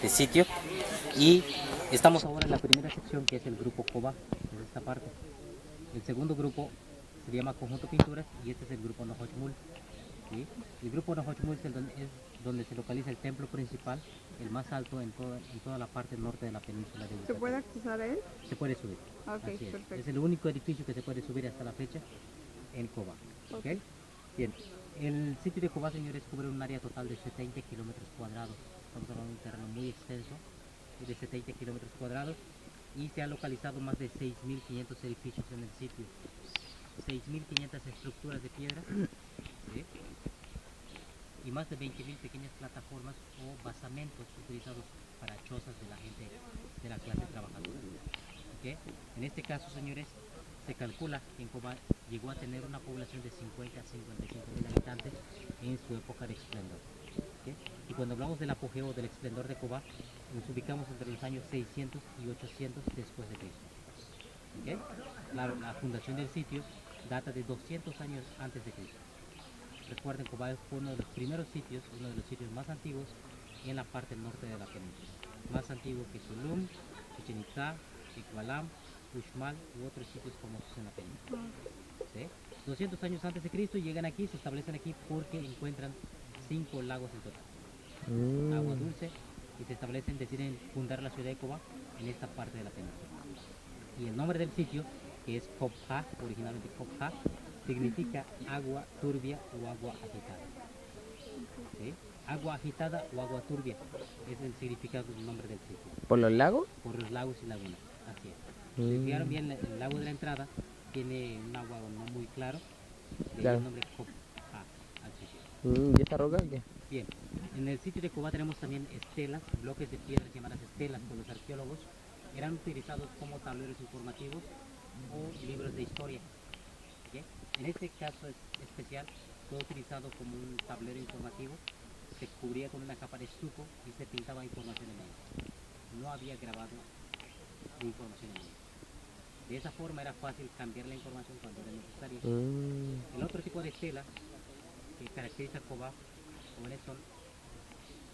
de sitio. Y estamos ahora en la primera sección, que es el grupo Cobá, que es esta parte. El segundo grupo se llama Conjunto Pinturas y este es el grupo Nohochmul. ¿Sí? El grupo Nohochmul es donde se localiza el templo principal, el más alto en toda la parte norte de la península de ¿Se puede Yucatán. accesar a él? Se puede subir. Ok, Así es. perfecto. Es el único edificio que se puede subir hasta la fecha en Cobá. Ok. ¿Ok? Bien. El sitio de Cobá, señores, cubre un área total de 70 kilómetros cuadrados. Estamos hablando de un terreno muy extenso, de 70 kilómetros cuadrados, y se han localizado más de 6.500 edificios en el sitio. 6.500 estructuras de piedra, ¿sí? Y más de 20.000 pequeñas plataformas o basamentos utilizados para chozas de la gente de la clase trabajadora. ¿Okay? En este caso, señores, se calcula que en Cobá llegó a tener una población de 50 a 55 mil habitantes en su época de esplendor. ¿Okay? Y cuando hablamos del apogeo del esplendor de Cobá, nos ubicamos entre los años 600 y 800 después de Cristo. ¿Okay? Claro, la fundación del sitio data de 200 años antes de Cristo. Recuerden, Cobá fue uno de los primeros sitios, uno de los sitios más antiguos en la parte norte de la península. Más antiguo que Tulum, Chichen Itzá, Tikbalam, Uxmal u otros sitios famosos en la península. ¿Sí? 200 años antes de Cristo llegan aquí, se establecen aquí porque encuentran 5 lagos en total. Agua dulce, y se establecen, deciden fundar la ciudad de Cobá en esta parte de la península. Y el nombre del sitio, que es Cobja, originalmente Cobja, significa agua turbia o agua agitada. ¿Sí? Agua agitada o agua turbia es el significado del nombre del sitio. ¿Por los lagos? Por los lagos y lagunas, así es. Si fijaron bien, el lago de la entrada tiene un agua no muy claro, de ahí Claro. el nombre Cobja al sitio. ¿Y esta roca qué? Bien, en el sitio de Cobá tenemos también estelas, bloques de piedras llamadas estelas por los arqueólogos. Eran utilizados como tableros informativos o libros de historia. ¿Okay? En este caso especial fue utilizado como un tablero informativo, se cubría con una capa de estuco y se pintaba información en él. No había grabado información en él. De esa forma era fácil cambiar la información cuando era necesario. El otro tipo de estela que caracteriza a Cobá, jóvenes, son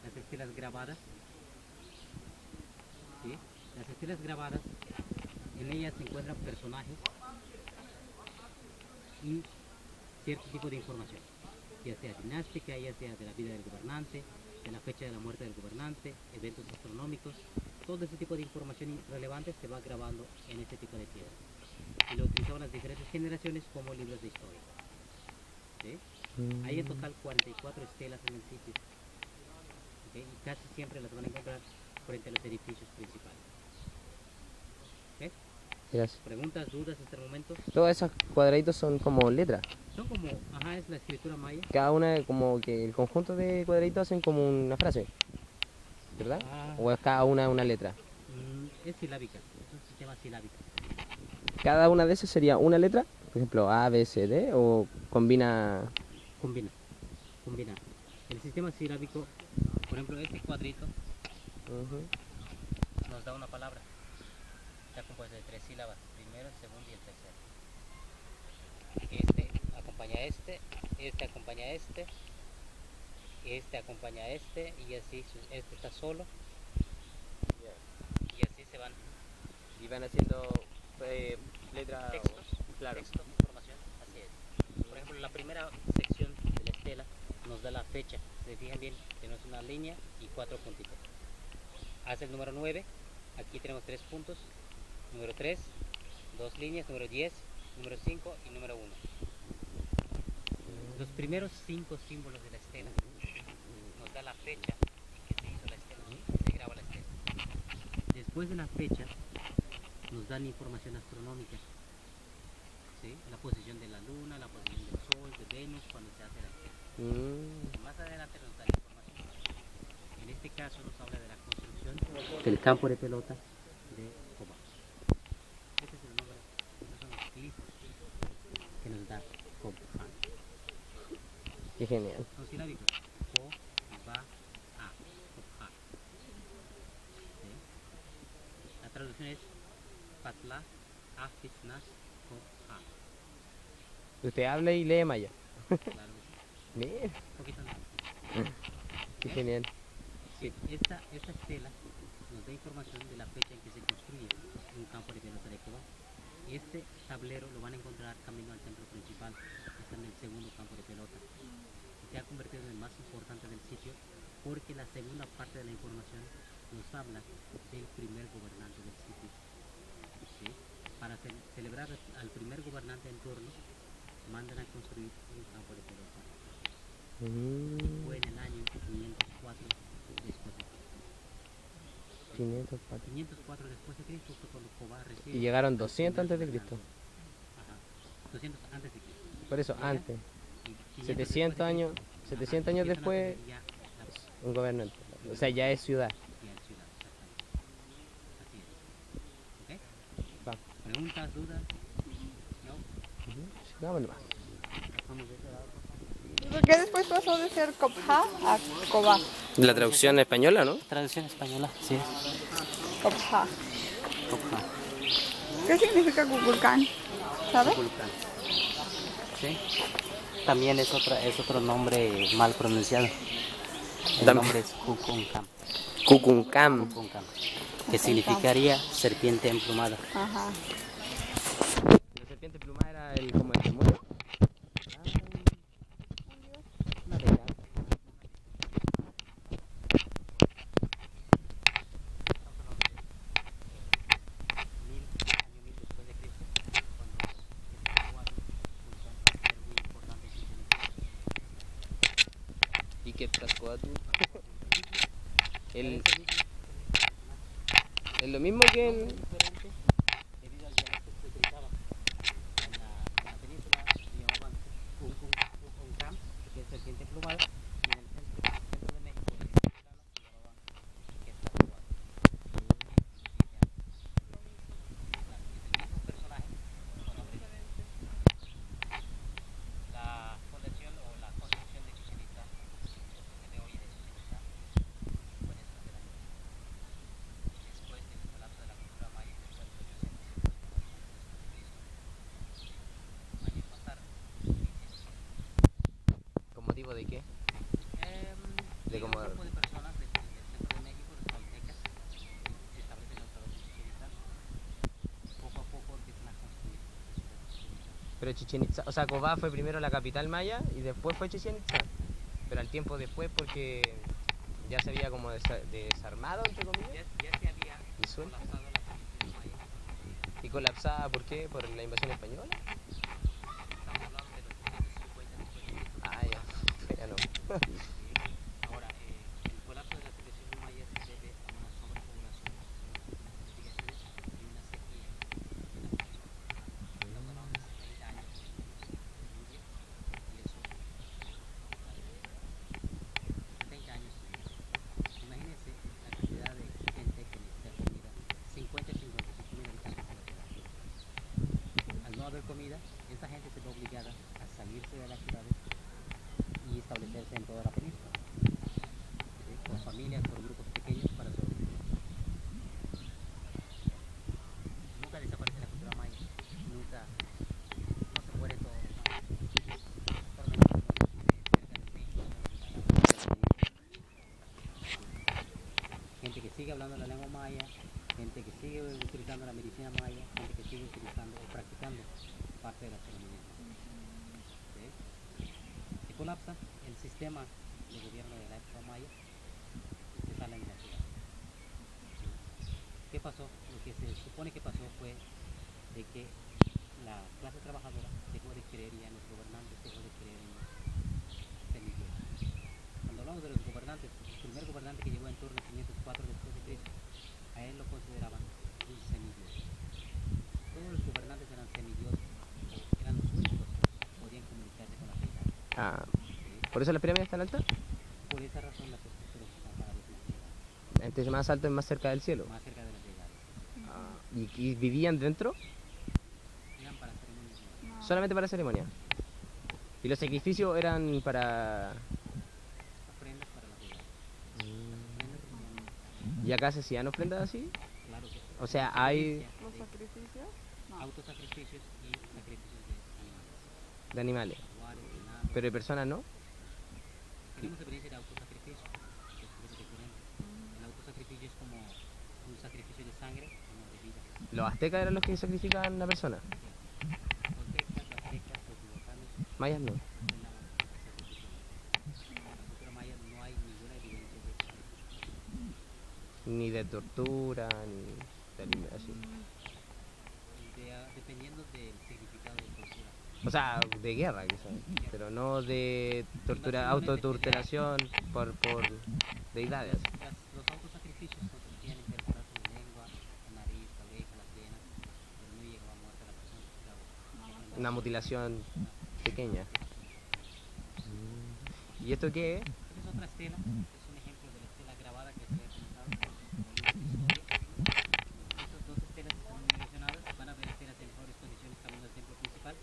las estelas grabadas. ¿Sí? Las estelas grabadas, en ellas se encuentran personajes y cierto tipo de información, ya sea dinástica, ya sea de la vida del gobernante, de la fecha de la muerte del gobernante, eventos astronómicos. Todo ese tipo de información relevante se va grabando en este tipo de piedra y lo utilizaban las diferentes generaciones como libros de historia. ¿Sí? Hay en total 44 estelas en el sitio. ¿Okay? Y casi siempre las van a encontrar frente a los edificios principales. ¿Okay? Gracias. ¿Preguntas, dudas hasta el momento? Todos esos cuadraditos son como letras. Son como, es la escritura maya. Cada una, como que el conjunto de cuadraditos hacen como una frase, ¿verdad? ¿O es cada una letra? Es silábica, es un sistema silábico. ¿Cada una de esas sería una letra? Por ejemplo, A, B, C, D, o combina... Combina. El sistema silábico, por ejemplo, este cuadrito nos da una palabra. Está compuesta de 3 sílabas, primero, el segundo y el tercero. Este acompaña a este acompaña a este acompaña a este, y así este está solo, y así se van Y van haciendo letras... textos, Claro. texto, información, así es. Por ejemplo, la primera sección de la estela nos da la fecha. Si se fijan bien, tenemos una línea y 4 puntitos. Hace el número 9, aquí tenemos 3 puntos, número 3, 2 líneas, número 10, número 5 y número 1. Los primeros 5 símbolos de la estela nos da la fecha en que se hizo la estela, se graba la estela. Después de la fecha nos dan información astronómica, ¿sí? La posición de la luna, la posición del sol, de Venus, cuando se hace la estela. Más adelante nos dan información. En este caso nos habla de la construcción del campo de pelota de Cobá. Este es el nombre, estos son los glifos que nos da Cobá. Qué genial. Son silábicos. Cobá, Cobá. ¿Sí? La traducción es Patla, Afisnas, Cobá. Usted habla y lee maya. Claro que sí. Bien. Un poquito más. Qué genial. Sí. Esta estela nos da información de la fecha en que se construye un campo de pelota de Cobá. Este tablero lo van a encontrar camino al templo principal, está en el segundo campo de pelota. Se ha convertido en el más importante del sitio porque la segunda parte de la información nos habla del primer gobernante del sitio. ¿Sí? Para celebrar al primer gobernante en turno, mandan a construir un campo de pelota. Fue en el año 504 después de Cristo. 504. 504 después de Cristo fue cuando Cobá recibe. Y llegaron al 200 primer antes de gobernante. Cristo. Ajá. 200 antes de Cristo. Por eso, Llega, antes. y 500 700 años, después de Cristo, 700 ajá, años empiezan a después, tener ya un gobernante. O sea, ya es ciudad. ya en ciudad, exactamente. Así es. ¿Ok? Va. ¿Preguntas, dudas? ¿No? Sigamos nomás. Pasamos de ese lado. ¿Y por qué después pasó de ser Copja a Cobá? La traducción española, ¿no? Traducción española, sí es. Copja. Copja. ¿Qué significa Kukulcán? ¿Sabes? Vulcán. ¿Sí? También es otro nombre mal pronunciado. El Dam- nombre es Kukulcán. Cucuncam. Kukulcán, que significaría serpiente emplumada. Ajá. La serpiente plumada era el como el demonio. Una deidad. Año 1000 después de Cristo, cuando Quetzalcóatl fundó un ser muy importante en Chichén Itzá. Y que Tlaxcoatl. El, es lo mismo que en. Diferente debido al dialecto que se utilizaba. En la península se llamaban Kukulcán, que es serpiente emplumada, y en el centro de México, en el mexicano, se llamaban Quetzalcóatl. Claro, es el mismo personaje con nombre diferente. La fundación o la construcción de Chichén Itzá, lo que se ve hoy de Chichén Itzá, fue en esta era después del colapso de la cultura maya en el 4800 años pasaron. ¿Con motivo de qué? De Llega un como. grupo de personas del centro de México, los toltecas, se establecen en otra vez en Chichén Itzá. Poco a poco empiezan a construir la ciudad de Chichén Itzá. Pero Chichén Itzá, o sea, Cobá fue primero la capital maya y después fue Chichén Itzá. Pero al tiempo después porque ya se había como desarmado, entre comillas. Ya se había ¿Disuelto? colapsado la península maya. ¿Y colapsada por qué? ¿Por la invasión española? Estamos hablando de los 550 después de Cristo. Ah, ya. Ya no. Ahora, el colapso de la civilización maya se debe a una sobrepoblación, según las investigaciones, y una sequía en la península. Estamos hablando de 70 años de lluvia y eso provoca 70 años sin lluvia. Imagínense la cantidad de gente que necesita comida, 50 y 55 mil habitantes de la ciudad. Al no haber comida, esta gente se ve obligada a salirse de las ciudades y establecerse en toda la península, ¿sí? Por familias, por grupos pequeños para sobrevivir. Nunca desaparece la cultura maya, nunca, no se muere todo. Actualmente tenemos cerca de 6 millones de gente que sigue hablando la lengua maya, gente que sigue utilizando la medicina maya, gente que sigue utilizando o practicando parte de la ceremonia. ¿Sí? Se colapsa el sistema de gobierno de la época maya y se salen de la ciudad. ¿Qué pasó? Lo que se supone que pasó fue de que la clase trabajadora dejó de creer ya en los gobernantes, dejó de creer en los semidioses. Cuando hablamos de los gobernantes, el primer gobernante que llegó en torno a 504 después de Cristo, a él lo consideraban un semidios. Todos los gobernantes eran semidioses, eran los únicos que podían comunicarse con la deidad. Ah, ¿Sí? ¿por eso las pirámides están altas? Por esa razón las estructuras están cada vez más elevadas, Entre más alto es más cerca del cielo. más cerca de las deidades. Ah, ¿y vivían dentro? Eran para ceremonias nuevas. Solamente para ceremonia. ¿Y los sacrificios eran para...? Ofrendas para las deidades. Ofrendas que sean, ¿Y acá se hacían ofrendas así? claro que sí. O sea, hay Diferencia ¿Los de sacrificios? No. autosacrificios y sacrificios de animales. de animales, Jaguares, venados. pero de personas no. Tenemos experiencia de autosacrificio, que es diferente. Los aztecas eran los que sacrificaban a la persona. Toltecas, aztecas, teotihuacanos, Mayas no. en la cultura maya no hay ninguna evidencia de eso. Ni de tortura, ni de eliminación. Dependiendo del significado de tortura. O sea, de guerra quizás, pero no de tortura, autotorturación por deidades. Los autosacrificios consistían en perforar su lengua, la nariz, la oreja, las venas, pero no llegaba a muerte a la persona. Una mutilación pequeña. ¿Y esto qué es? Esta es otra estela, es un ejemplo de la estela grabada que se ha comentado como libros de historia. Estas dos estelas están muy relacionadas, van a ver estelas en mejores condiciones camino al templo principal.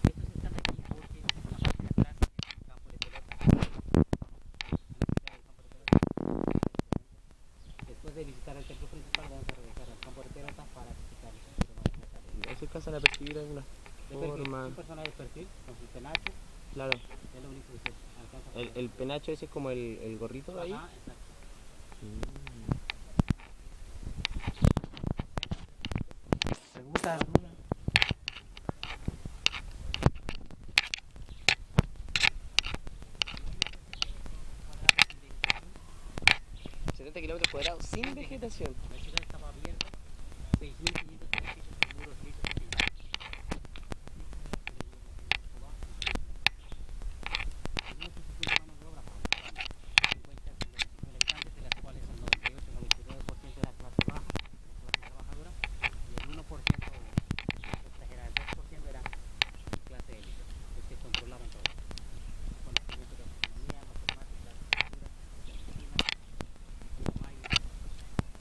Estos están aquí porque en la parte de atrás es un campo de pelota. Después de visitar el templo principal vamos a regresar al campo de pelota para visitar el templo más de ¿Se alcanzan a percibir alguna forma? un personaje de perfil con su penacho, Claro. es lo único que se alcanza a ver. El penacho ese es como el gorrito de ahí. Ajá, exacto. Pregunta. $70 km² sin vegetación. La ciudad estaba abierta, 6.500 edificios con muros lisos y pintados. Algunos institutos de mano de obra para los trabajos. 50 habitantes, de las cuales el 98-99% era clase baja, clase trabajadora, y el 1%, exagerado, el 2% era clase élite, los que controlaban todo. Conocimiento de astronomía, matemáticas, cultura, medicina, maya,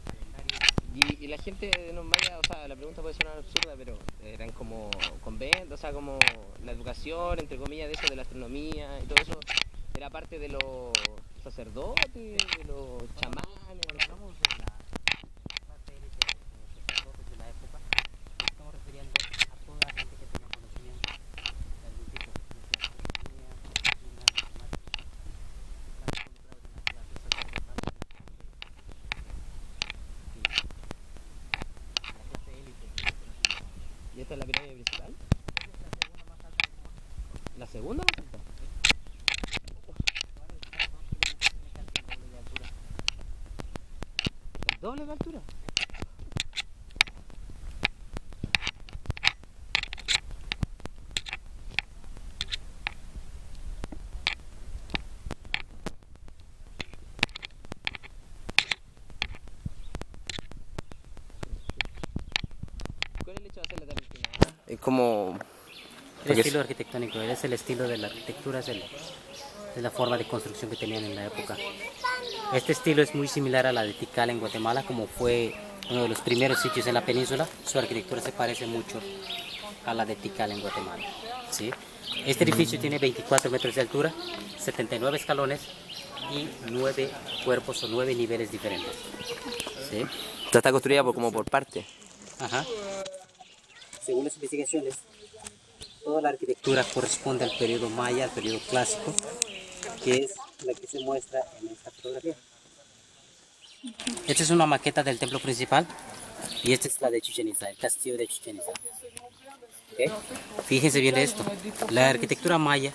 calendario. Y la gente de los mayas, o sea, la pregunta puede sonar absurda, pero eran como conventos, o sea, como la educación, entre comillas, de eso, de la astronomía y todo eso, era parte de los sacerdotes, de los chamanes. Cuando hablamos de la clase élite de los sacerdotes de la época, nos estamos refiriendo a toda la gente que tenía conocimiento de algún tipo, de astronomía, medicina, matemáticas, están involucrados en las clases sacerdotales, la clase élite de los conocimientos. ¿Y esta es la pirámide principal? Esa es la segunda más alta del mundo. ¿La segunda más alta? Ahora está a 2 kilómetros, tiene casi el doble de altura. ¿El doble de altura? ¿Cuál es el hecho de hacerla tan inclinada? Es como... El estilo arquitectónico, es el estilo de la arquitectura, es la forma de construcción que tenían en la época. Este estilo es muy similar a la de Tikal en Guatemala, como fue uno de los primeros sitios en la península. Su arquitectura se parece mucho a la de Tikal en Guatemala. ¿Sí? Este edificio tiene 24 metros de altura, 79 escalones y 9 cuerpos o 9 niveles diferentes. ¿Sí? Esta está construida como por parte. Ajá. Según las investigaciones, toda la arquitectura corresponde al periodo maya, al periodo clásico, que es la que se muestra en esta fotografía. Esta es una maqueta del templo principal y esta es la de Chichén Itzá, el castillo de Chichén Itzá. ¿Okay? Fíjense bien de esto. La arquitectura maya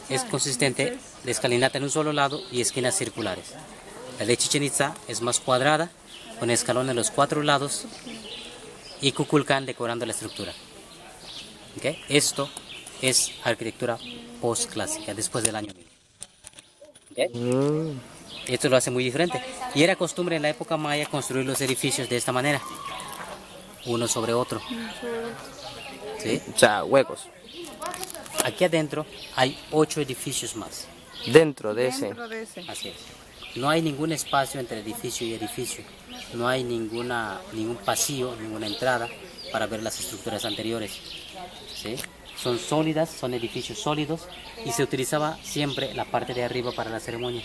es consistente de escalinata en un solo lado y esquinas circulares. La de Chichén Itzá es más cuadrada, con escalón en los 4 lados y Kukulcán decorando la estructura. ¿Okay? Esto es arquitectura postclásica, después del año 1000. ¿Okay? Esto lo hace muy diferente. Y era costumbre en la época maya construir los edificios de esta manera, uno sobre otro. ¿Sí? O sea, huecos. Aquí adentro hay 8 edificios más. Dentro de ese. Dentro de ese. Así es. No hay ningún espacio entre edificio y edificio. No hay ningún pasillo, ninguna entrada para ver las estructuras anteriores. ¿Sí? Son sólidas, son edificios sólidos y se utilizaba siempre la parte de arriba para las ceremonias.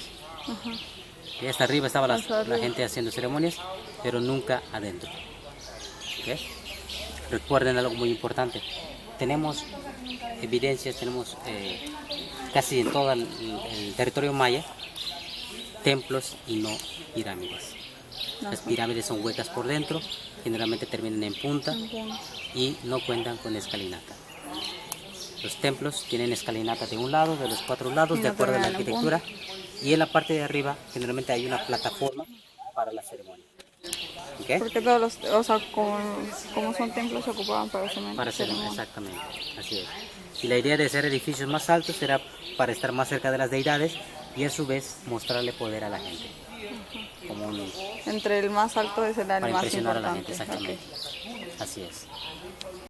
Y hasta arriba estaba la gente haciendo ceremonias, pero nunca adentro. ¿Okay? Recuerden algo muy importante. Tenemos evidencias, tenemos casi en todo el territorio maya templos y no pirámides. Las pirámides son huecas por dentro, generalmente terminan en punta y no cuentan con escalinata. Los templos tienen escalinata de un lado, de los 4 lados, Y de no acuerdo a la terminan en arquitectura. Y en la parte de arriba generalmente hay una plataforma para la ceremonia. ¿Ok? Porque todos los, o sea, como son templos se ocupaban para Para hacer, ceremonia. exactamente, así es. Y la idea de hacer edificios más altos era para estar más cerca de las deidades y a su vez mostrarle poder a la gente. Como Entre el más alto es el para más impresionar a la gente, importante. exactamente. Ok. Así es.